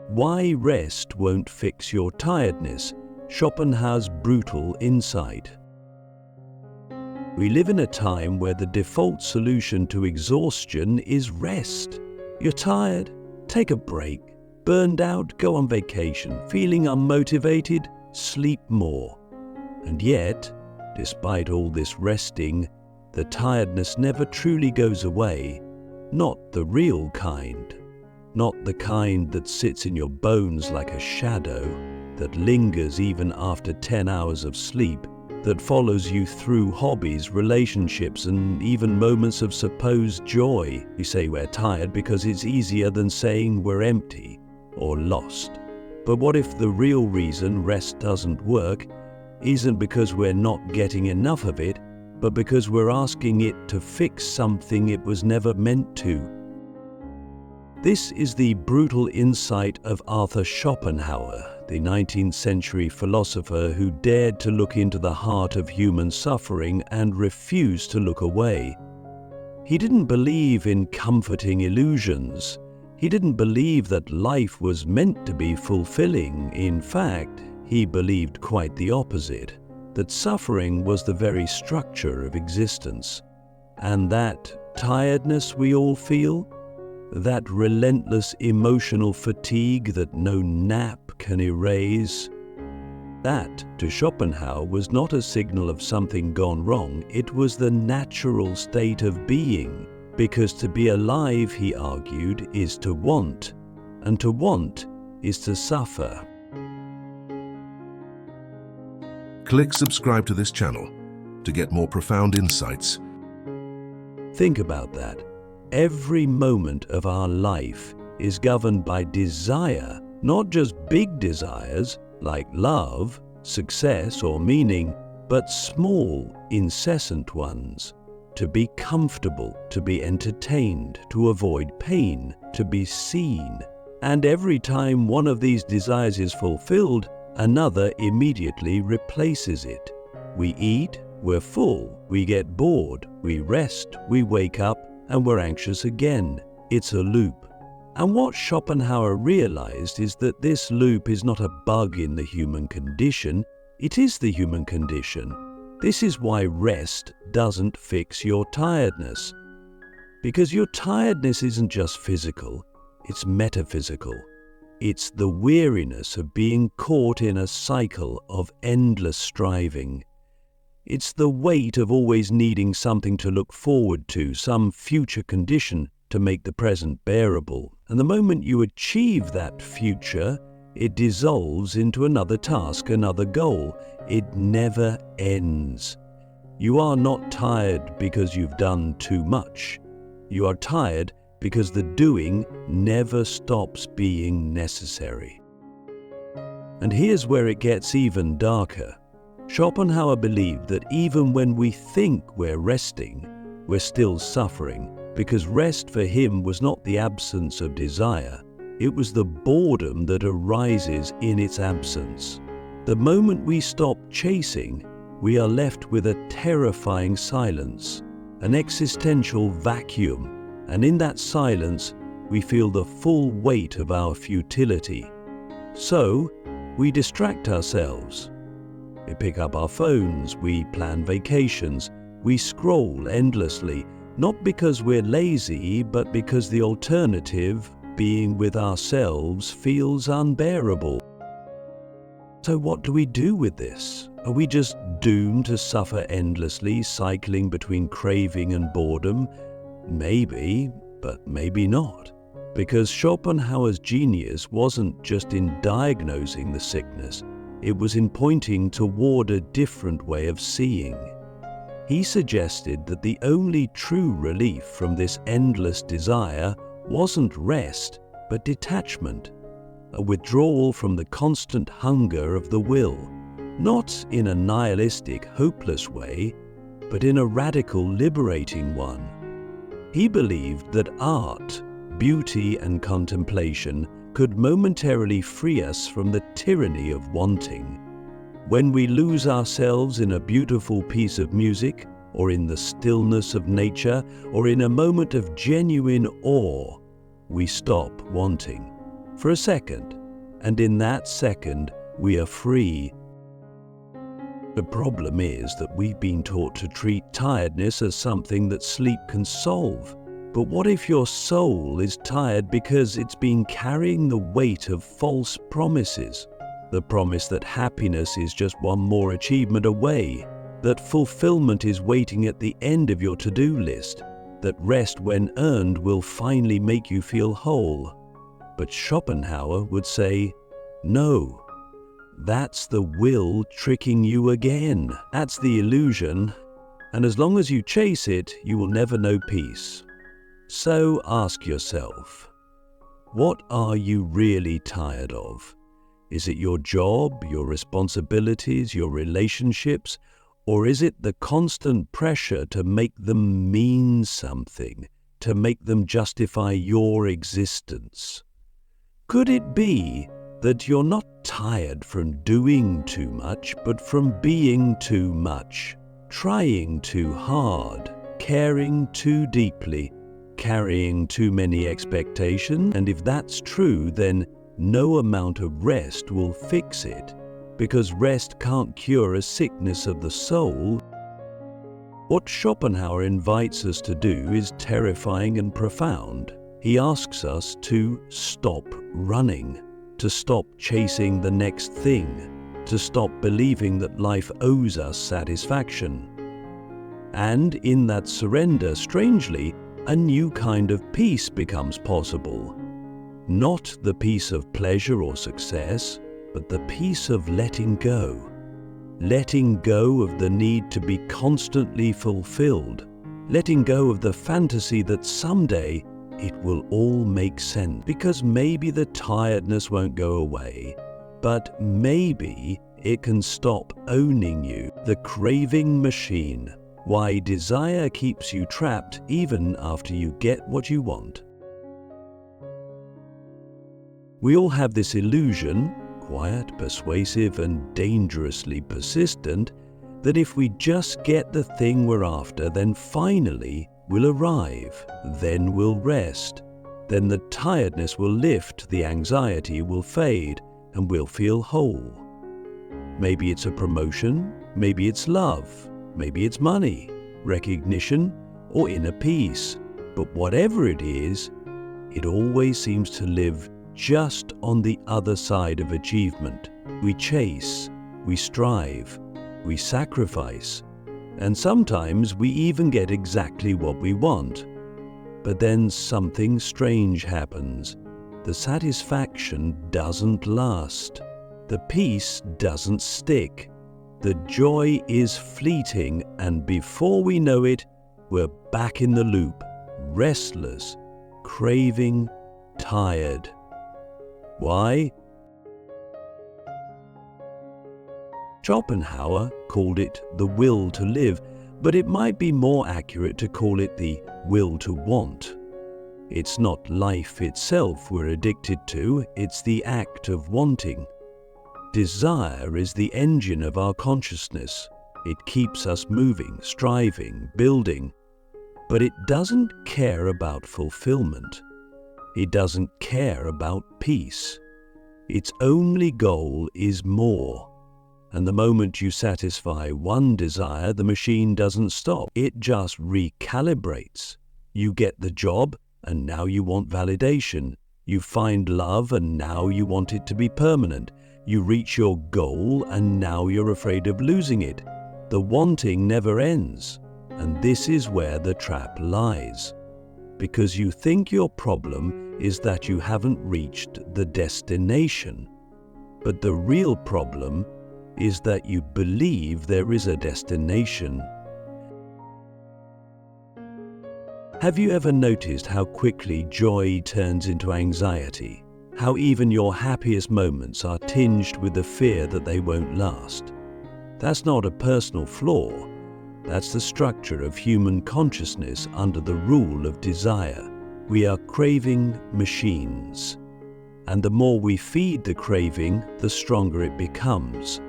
Why rest won't fix your tiredness. Schopenhauer's brutal insight. We live in a time where the default solution to exhaustion is rest. You're tired? Take a break. Burned out? Go on vacation. Feeling unmotivated? Sleep more. And yet, despite all this resting, the tiredness never truly goes away. Not the real kind. Not the kind that sits in your bones like a shadow, that lingers even after 10 hours of sleep, that follows you through hobbies, relationships, and even moments of supposed joy. We say we're tired because it's easier than saying we're empty or lost. But what if the real reason rest doesn't work isn't because we're not getting enough of it, but because we're asking it to fix something it was never meant to? This is the brutal insight of Arthur Schopenhauer, the 19th century philosopher who dared to look into the heart of human suffering and refused to look away. He didn't believe in comforting illusions. He didn't believe that life was meant to be fulfilling. In fact, he believed quite the opposite, that suffering was the very structure of existence. And that tiredness we all feel, that relentless emotional fatigue that no nap can erase, that, to Schopenhauer, was not a signal of something gone wrong. It was the natural state of being, because to be alive, he argued, is to want, and to want is to suffer. Click subscribe to this channel to get more profound insights. Think about that. Every moment of our life is governed by desire, not just big desires like love, success, or meaning, but small, incessant ones. To be comfortable, to be entertained, to avoid pain, to be seen. And every time one of these desires is fulfilled, another immediately replaces it. We eat, we're full, we get bored, we rest, we wake up, and we're anxious again. It's a loop. And what Schopenhauer realized is that this loop is not a bug in the human condition, it is the human condition. This is why rest doesn't fix your tiredness. Because your tiredness isn't just physical, it's metaphysical. It's the weariness of being caught in a cycle of endless striving. It's the weight of always needing something to look forward to, some future condition to make the present bearable. And the moment you achieve that future, it dissolves into another task, another goal. It never ends. You are not tired because you've done too much. You are tired because the doing never stops being necessary. And here's where it gets even darker. Schopenhauer believed that even when we think we're resting, we're still suffering, because rest for him was not the absence of desire, it was the boredom that arises in its absence. The moment we stop chasing, we are left with a terrifying silence, an existential vacuum, and in that silence, we feel the full weight of our futility. So, we distract ourselves. We pick up our phones, we plan vacations, we scroll endlessly, not because we're lazy, but because the alternative, being with ourselves, feels unbearable. So what do we do with this? Are we just doomed to suffer endlessly, cycling between craving and boredom? Maybe, but maybe not. Because Schopenhauer's genius wasn't just in diagnosing the sickness, it was in pointing toward a different way of seeing. He suggested that the only true relief from this endless desire wasn't rest, but detachment, a withdrawal from the constant hunger of the will, not in a nihilistic, hopeless way, but in a radical, liberating one. He believed that art, beauty, and contemplation could momentarily free us from the tyranny of wanting. When we lose ourselves in a beautiful piece of music, or in the stillness of nature, or in a moment of genuine awe, we stop wanting. for a second, and in that second, we are free. The problem is that we've been taught to treat tiredness as something that sleep can solve. But what if your soul is tired because it's been carrying the weight of false promises? The promise that happiness is just one more achievement away, that fulfillment is waiting at the end of your to-do list, that rest when earned will finally make you feel whole. But Schopenhauer would say, no, that's the will tricking you again. That's the illusion, and as long as you chase it, you will never know peace. So ask yourself, what are you really tired of? Is it your job, your responsibilities, your relationships, or is it the constant pressure to make them mean something, to make them justify your existence? Could it be that you're not tired from doing too much, but from being too much, trying too hard, caring too deeply, carrying too many expectations? And if that's true, then no amount of rest will fix it, because rest can't cure a sickness of the soul. What Schopenhauer invites us to do is terrifying and profound. He asks us to stop running, to stop chasing the next thing, to stop believing that life owes us satisfaction. And in that surrender, strangely, a new kind of peace becomes possible. Not the peace of pleasure or success, but the peace of letting go. Letting go of the need to be constantly fulfilled. Letting go of the fantasy that someday it will all make sense. Because maybe the tiredness won't go away, but maybe it can stop owning you. The craving machine. Why desire keeps you trapped even after you get what you want. We all have this illusion, quiet, persuasive, and dangerously persistent, that if we just get the thing we're after, then finally we'll arrive, then we'll rest, then the tiredness will lift, the anxiety will fade, and we'll feel whole. Maybe it's a promotion, maybe it's love, maybe it's money, recognition, or inner peace. But whatever it is, it always seems to live just on the other side of achievement. We chase, we strive, we sacrifice, and sometimes we even get exactly what we want. But then something strange happens. The satisfaction doesn't last. The peace doesn't stick. The joy is fleeting, and before we know it, we're back in the loop, restless, craving, tired. Why? Schopenhauer called it the will to live, but it might be more accurate to call it the will to want. It's not life itself we're addicted to, it's the act of wanting. Desire is the engine of our consciousness. It keeps us moving, striving, building. But it doesn't care about fulfillment. It doesn't care about peace. Its only goal is more. And the moment you satisfy one desire, the machine doesn't stop. It just recalibrates. You get the job, and now you want validation. You find love, and now you want it to be permanent. You reach your goal, and now you're afraid of losing it. The wanting never ends, and this is where the trap lies. Because you think your problem is that you haven't reached the destination. But the real problem is that you believe there is a destination. Have you ever noticed how quickly joy turns into anxiety? How even your happiest moments are tinged with the fear that they won't last? That's not a personal flaw. That's the structure of human consciousness under the rule of desire. We are craving machines. And the more we feed the craving, the stronger it becomes.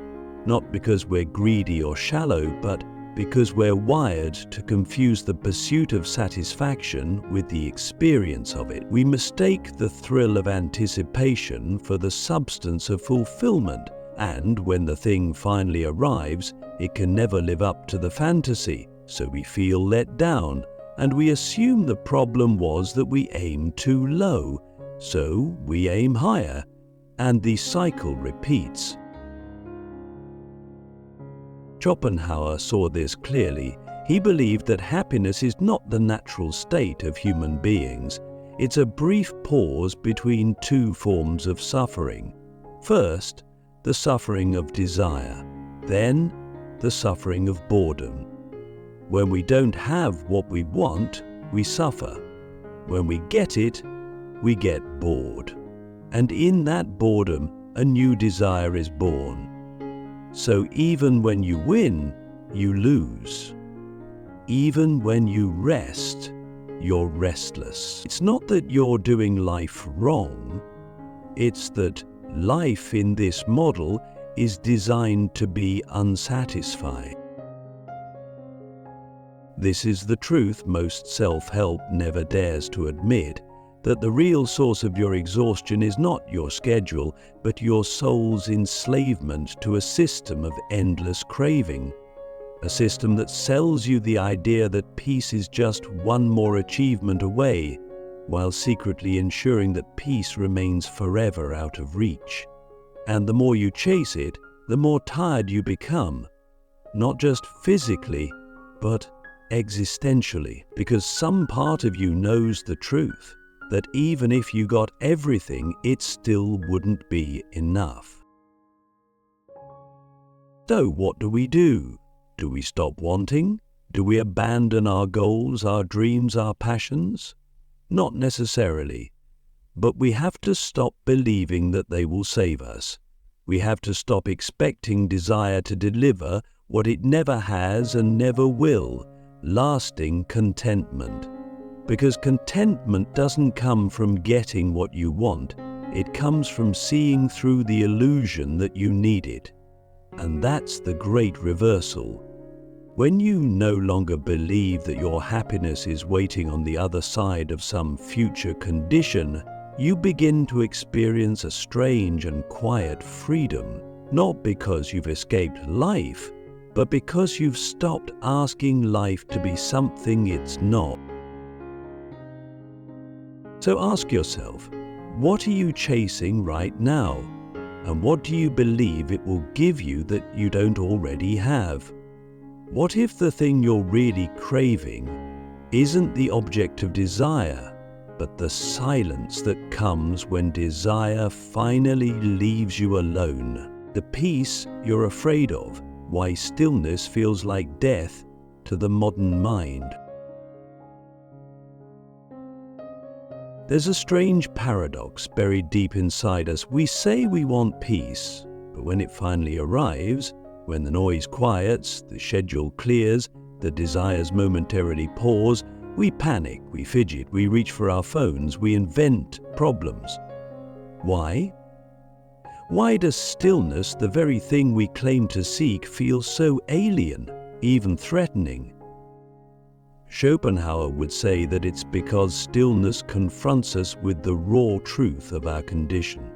Not because we're greedy or shallow, but because we're wired to confuse the pursuit of satisfaction with the experience of it. We mistake the thrill of anticipation for the substance of fulfillment, and when the thing finally arrives, it can never live up to the fantasy, so we feel let down, and we assume the problem was that we aimed too low, so we aim higher, and the cycle repeats. Schopenhauer saw this clearly. He believed that happiness is not the natural state of human beings. It's a brief pause between two forms of suffering. First, the suffering of desire, then the suffering of boredom. When we don't have what we want, we suffer. When we get it, we get bored. And in that boredom, a new desire is born. So even when you win, you lose. Even when you rest, you're restless. It's not that you're doing life wrong. It's that life in this model is designed to be unsatisfying. This is the truth most self-help never dares to admit, that the real source of your exhaustion is not your schedule, but your soul's enslavement to a system of endless craving. A system that sells you the idea that peace is just one more achievement away, while secretly ensuring that peace remains forever out of reach. And the more you chase it, the more tired you become, not just physically, but existentially, because some part of you knows the truth, that even if you got everything, it still wouldn't be enough. So what do we do? Do we stop wanting? Do we abandon our goals, our dreams, our passions? Not necessarily. But we have to stop believing that they will save us. We have to stop expecting desire to deliver what it never has and never will, lasting contentment. Because contentment doesn't come from getting what you want, it comes from seeing through the illusion that you need it. And that's the great reversal. When you no longer believe that your happiness is waiting on the other side of some future condition, you begin to experience a strange and quiet freedom, not because you've escaped life, but because you've stopped asking life to be something it's not. So ask yourself, what are you chasing right now? And what do you believe it will give you that you don't already have? What if the thing you're really craving isn't the object of desire, but the silence that comes when desire finally leaves you alone? The peace you're afraid of, why stillness feels like death to the modern mind. There's a strange paradox buried deep inside us. We say we want peace, but when it finally arrives, when the noise quiets, the schedule clears, the desires momentarily pause, we panic, we fidget, we reach for our phones, we invent problems. Why? Why does stillness, the very thing we claim to seek, feel so alien, even threatening? Schopenhauer would say that it's because stillness confronts us with the raw truth of our condition.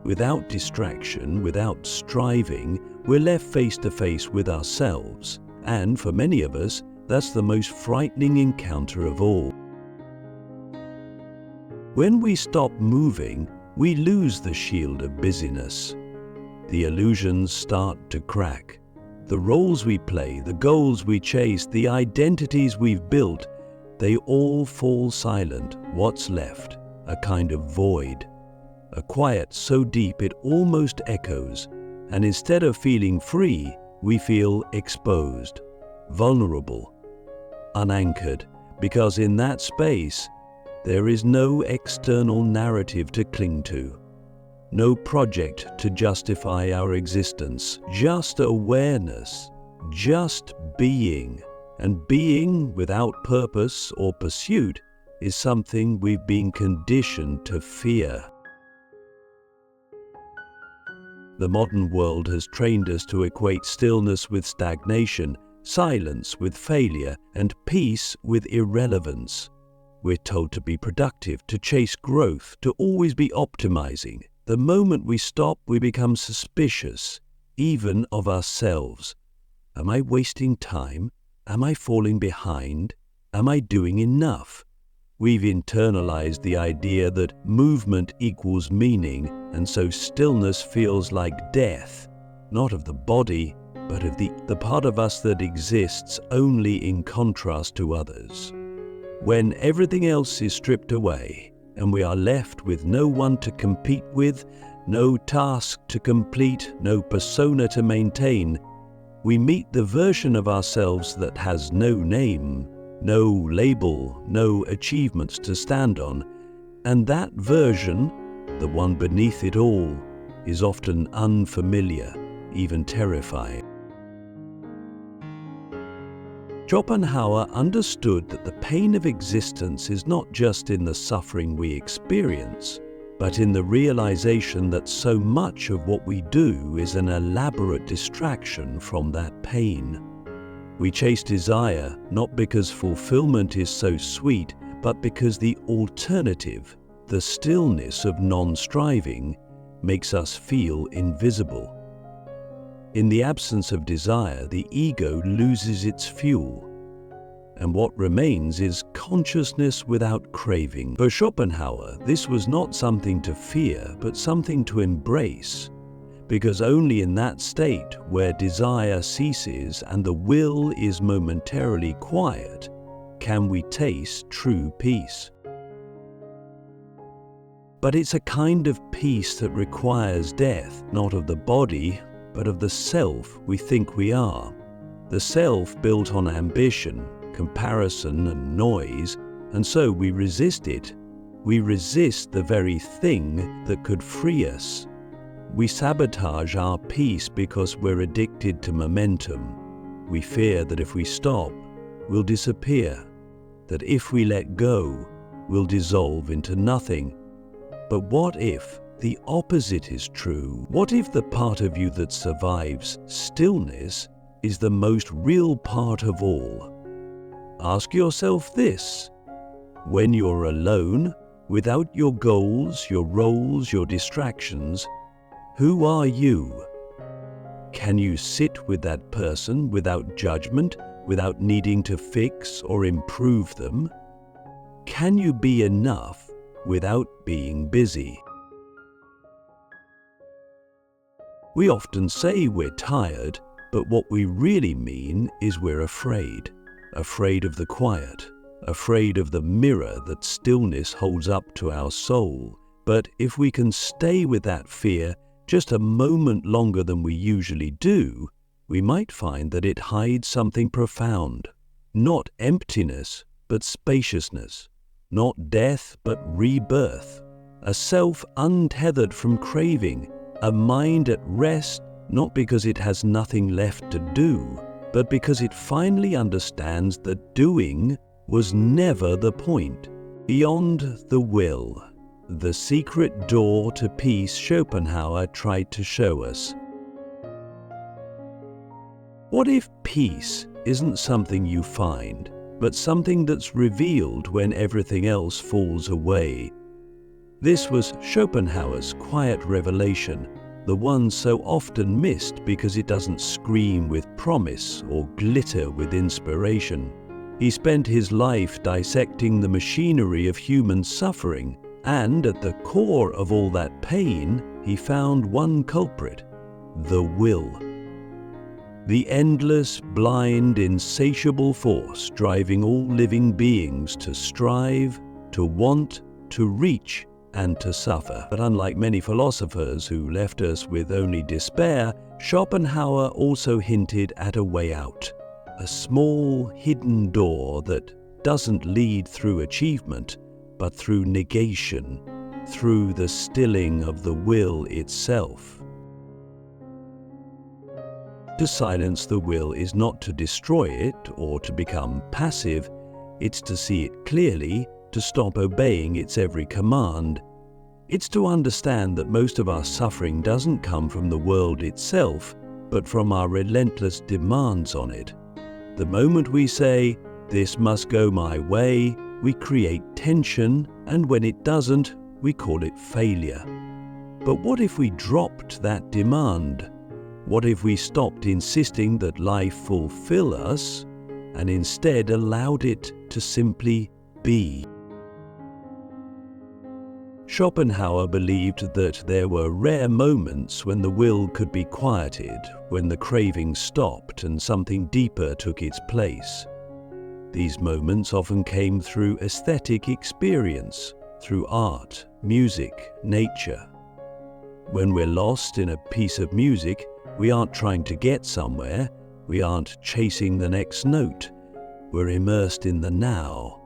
Without distraction, without striving, we're left face to face with ourselves, and for many of us, that's the most frightening encounter of all. When we stop moving, we lose the shield of busyness. The illusions start to crack. The roles we play, the goals we chase, the identities we've built, they all fall silent. What's left? A kind of void. A quiet so deep it almost echoes, and instead of feeling free, we feel exposed, vulnerable, unanchored, because in that space, there is no external narrative to cling to. No project to justify our existence, just awareness, just being. And being without purpose or pursuit is something we've been conditioned to fear. The modern world has trained us to equate stillness with stagnation. silence with failure, and peace with irrelevance. We're told to be productive, to chase growth, to always be optimizing. The moment we stop, we become suspicious, even of ourselves. Am I wasting time? Am I falling behind? Am I doing enough? We've internalized the idea that movement equals meaning, and so stillness feels like death, not of the body, but of the part of us that exists only in contrast to others. When everything else is stripped away, and we are left with no one to compete with, no task to complete, no persona to maintain, we meet the version of ourselves that has no name, no label, no achievements to stand on, and that version, the one beneath it all, is often unfamiliar, even terrifying. Schopenhauer understood that the pain of existence is not just in the suffering we experience, but in the realization that so much of what we do is an elaborate distraction from that pain. We chase desire not because fulfillment is so sweet, but because the alternative, the stillness of non-striving, makes us feel invisible. In the absence of desire, the ego loses its fuel, and what remains is consciousness without craving. For Schopenhauer, this was not something to fear, but something to embrace, because only in that state where desire ceases and the will is momentarily quiet, can we taste true peace. But it's a kind of peace that requires death, not of the body, but of the self we think we are. The self built on ambition, comparison and noise, and so we resist it. We resist the very thing that could free us. We sabotage our peace because we're addicted to momentum. We fear that if we stop, we'll disappear, that if we let go, we'll dissolve into nothing. But what if the opposite is true? What if the part of you that survives stillness is the most real part of all? Ask yourself this: when you're alone, without your goals, your roles, your distractions, who are you? Can you sit with that person without judgment, without needing to fix or improve them? Can you be enough without being busy? We often say we're tired, but what we really mean is we're afraid. Afraid of the quiet, afraid of the mirror that stillness holds up to our soul. But if we can stay with that fear just a moment longer than we usually do, we might find that it hides something profound. Not emptiness, but spaciousness. Not death, but rebirth. A self untethered from craving. A mind at rest, not because it has nothing left to do, but because it finally understands that doing was never the point. Beyond the will, the secret door to peace Schopenhauer tried to show us. What if peace isn't something you find, but something that's revealed when everything else falls away? This was Schopenhauer's quiet revelation, the one so often missed because it doesn't scream with promise or glitter with inspiration. He spent his life dissecting the machinery of human suffering, and at the core of all that pain, he found one culprit: the will. The endless, blind, insatiable force driving all living beings to strive, to want, to reach, and to suffer. But unlike many philosophers who left us with only despair, Schopenhauer also hinted at a way out. A small, hidden door that doesn't lead through achievement, but through negation, through the stilling of the will itself. To silence the will is not to destroy it or to become passive, it's to see it clearly, to stop obeying its every command. It's to understand that most of our suffering doesn't come from the world itself, but from our relentless demands on it. The moment we say, "This must go my way," we create tension, and when it doesn't, we call it failure. But what if we dropped that demand? What if we stopped insisting that life fulfill us and instead allowed it to simply be? Schopenhauer believed that there were rare moments when the will could be quieted, when the craving stopped and something deeper took its place. These moments often came through aesthetic experience, through art, music, nature. When we're lost in a piece of music, we aren't trying to get somewhere, we aren't chasing the next note. We're immersed in the now.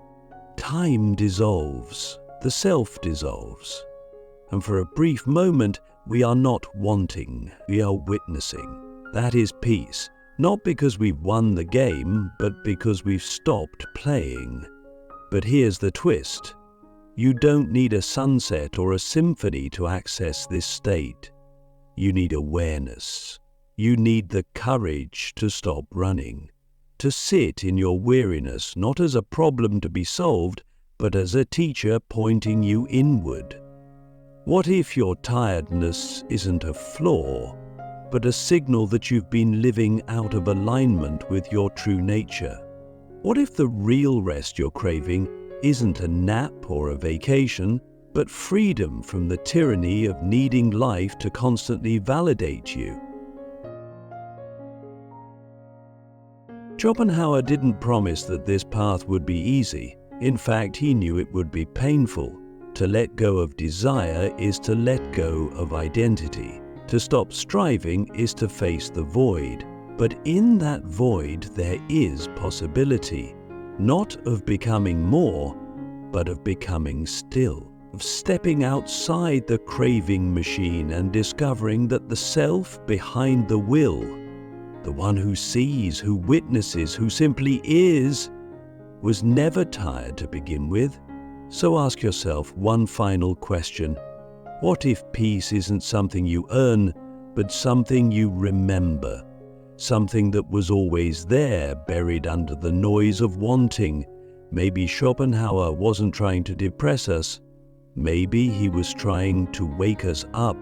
Time dissolves, the self dissolves. And for a brief moment, we are not wanting, we are witnessing. That is peace, not because we've won the game, but because we've stopped playing. But here's the twist. You don't need a sunset or a symphony to access this state. You need awareness. You need the courage to stop running, to sit in your weariness not as a problem to be solved, but as a teacher pointing you inward. What if your tiredness isn't a flaw, but a signal that you've been living out of alignment with your true nature? What if the real rest you're craving isn't a nap or a vacation, but freedom from the tyranny of needing life to constantly validate you? Schopenhauer didn't promise that this path would be easy. In fact, he knew it would be painful. To let go of desire is to let go of identity. To stop striving is to face the void. But in that void there is possibility, not of becoming more, but of becoming still, of stepping outside the craving machine and discovering that the self behind the will, the one who sees, who witnesses, who simply is, was never tired to begin with. So ask yourself one final question. What if peace isn't something you earn, but something you remember? Something that was always there, buried under the noise of wanting. Maybe Schopenhauer wasn't trying to depress us. Maybe he was trying to wake us up